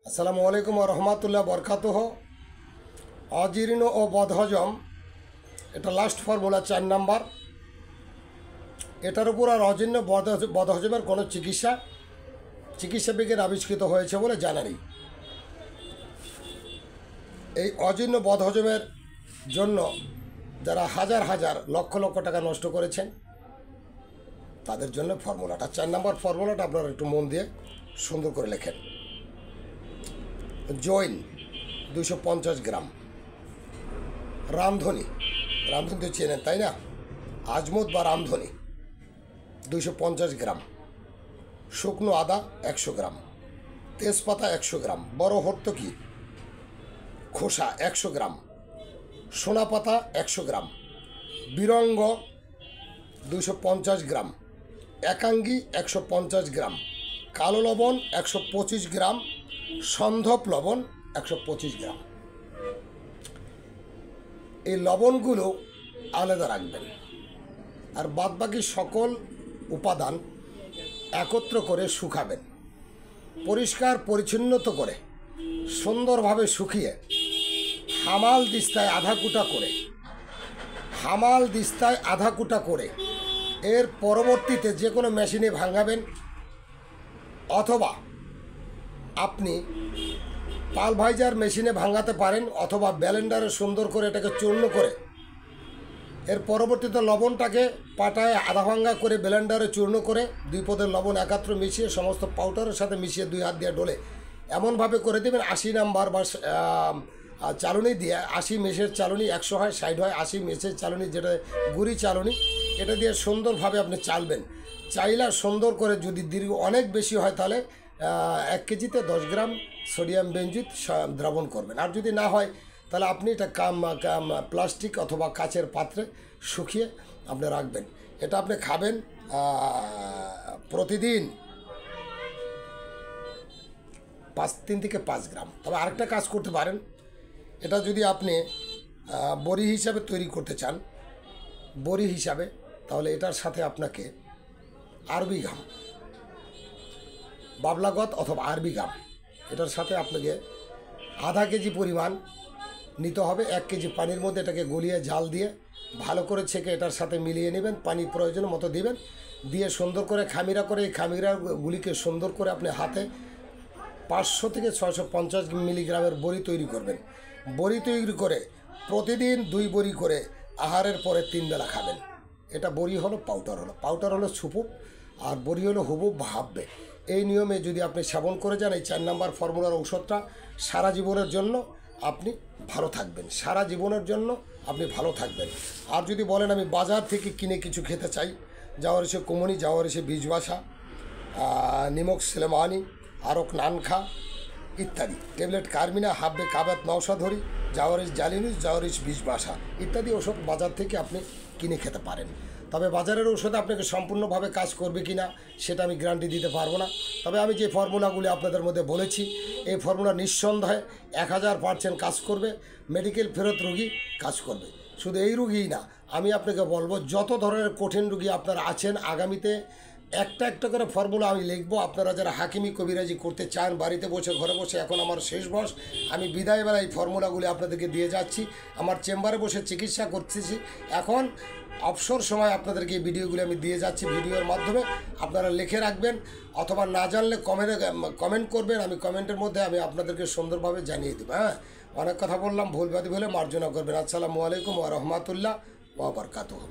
আসসালামু আলাইকুম ওয়া রাহমাতুল্লাহি ওয়া বারাকাতুহু। অজীর্ণ ও বদহজম, এটা লাস্ট ফর্মুলা 4 নাম্বার। এটার উপর আর অজীর্ণ বদহজমের কোনো চিকিৎসা বিজ্ঞান আবিষ্কৃত হয়েছে বলে জানা নেই। এই অজীর্ণ বদহজমের জন্য যারা হাজার হাজার লক্ষ লক্ষ টাকা নষ্ট করেছেন তাদের জন্য ফর্মুলাটা 4 নাম্বার ফর্মুলাটা আপনারা একটু মন দিয়ে সুন্দর করে লেখেন। জৈন 250 গ্রাম, রামধনী তো চেনেন তাই না, আজমত বা রামধনী 250 গ্রাম, শুকনো আদা 100 গ্রাম, তেজপাতা 100 গ্রাম, বড় হর্তকি খোসা 100 গ্রাম, সোনাপাতা 100 গ্রাম, বিরঙ্গ 250 গ্রাম, একাঙ্গি 150 গ্রাম, কালো লবণ 125 গ্রাম, সন্ধব লবণ 125 গ্রাম। এই লবণগুলো আলাদা রাখবেন, আর বাদবাকি সকল উপাদান একত্র করে শুকাবেন। পরিষ্কার পরিচ্ছন্নত করে সুন্দরভাবে শুকিয়ে হামাল দিস্তায় আধা কুটা করে এর পরবর্তীতে যে কোনো মেশিনে ভাঙাবেন, অথবা আপনি পালভাইজার মেশিনে ভাঙাতে পারেন, অথবা ব্লেন্ডারে সুন্দর করে এটাকে চূর্ণ করে এর পরবর্তীতে লবণটাকে পাটায় আধা ভাঙ্গা করে ব্লেন্ডারে চূর্ণ করে 2 পদের লবণ একাত্র মিশিয়ে সমস্ত পাউডারের সাথে মিশিয়ে 2 হাত দিয়ে ডলে এমনভাবে করে দেবেন 80 নাম্বার বা চালনি দিয়ে। 80 মেশের চালনি 100 হয়, 60 হয়। 80 মেশের চালনি যেটা গুড়ি চালনি, এটা দিয়ে সুন্দরভাবে আপনি চালবেন। চাইলা সুন্দর করে যদি দীর্ঘ অনেক বেশি হয় তাহলে 1 কেজিতে 10 গ্রাম সোডিয়াম বেনজোয়েট দ্রাবণ করবেন। আর যদি না হয় তাহলে আপনি এটা প্লাস্টিক অথবা কাচের পাত্রে শুকিয়ে আপনি রাখবেন। এটা আপনি খাবেন প্রতিদিন 3 থেকে 5 গ্রাম। তবে আরেকটা কাজ করতে পারেন, এটা যদি আপনি বড়ি হিসাবে তৈরি করতে চান, তাহলে এটার সাথে আপনাকে আরবি ঘাম, বাবলাগত অথবা আরবি ঘাম, এটার সাথে আপনাকে আধা কেজি পরিমাণ নিতে হবে। 1 কেজি পানির মধ্যে এটাকে গলিয়ে জাল দিয়ে ভালো করে ছেঁকে এটার সাথে মিলিয়ে নেবেন। পানি প্রয়োজন মতো দিবেন, দিয়ে সুন্দর করে খামিরা করে এই খামিরাগুলিকে সুন্দর করে আপনি হাতে 500 থেকে 650 মিলিগ্রামের বড়ি তৈরি করবেন। বড়ি তৈরি করে প্রতিদিন 2 বড়ি করে আহারের পরে 3 বেলা খাবেন। এটা বড়ি হলো, পাউডার হলো সুপুপ, আর বড়ি হলো হুবুব বা হাব্বে। এই নিয়মে যদি আপনি সেবন করে যান এই 4 নাম্বার ফর্মুলার ঔষধটা, সারা জীবনের জন্য আপনি ভালো থাকবেন। আর যদি বলেন আমি বাজার থেকে কিনে কিছু খেতে চাই, যাওয়ার এসে কুমনি, যাওয়ার এসে বীজবাসা, নিমক সেলেমানি, আরক নানখা ইত্যাদি, ট্যাবলেট কার্মিনা, হাব্বে কাবাত নওশাধরি, জাওয়ারিস জালিনুস, জাওয়ারিস বীজবাসা ইত্যাদি ওষুধ বাজার থেকে আপনি কিনে খেতে পারেন। তবে বাজারের ঔষধ আপনাকে সম্পূর্ণভাবে কাজ করবে কি না সেটা আমি গ্যারান্টি দিতে পারবো না। তবে আমি যে ফর্মুলাগুলি আপনাদের মধ্যে বলেছি, এই ফর্মুলা নিঃসন্দেহে 1000% কাজ করবে। মেডিকেল ফেরত রোগী কাজ করবে। শুধু এই রোগীই না, আমি আপনাকে বলবো যত ধরনের কঠিন রোগী আপনারা আছেন, আগামীতে একটা করে ফর্মুলা আমি লিখবো। আপনারা যারা হাকিমি কবিরাজি করতে চান বাড়িতে বসে, ঘরে বসে, এখন আমার শেষ বয়স, আমি বিদায়বেলা এই ফর্মুলাগুলি আপনাদেরকে দিয়ে যাচ্ছি। আমার চেম্বারে বসে চিকিৎসা করতেছি, এখন অবসর সময় আপনাদেরকে এই ভিডিওগুলি আমি দিয়ে যাচ্ছি। ভিডিওর মাধ্যমে আপনারা লিখে রাখবেন, অথবা না জানলে কমেন্ট করবেন। আমি কমেন্টের মধ্যে আমি আপনাদেরকে সুন্দরভাবে জানিয়ে দেবো। হ্যাঁ, অনেক কথা বললাম, ভুলবাদী হলে মার্জনা করবেন। আসসালামু আলাইকুম ওয়া রাহমাতুল্লাহি ওয়া বারাকাতুহু।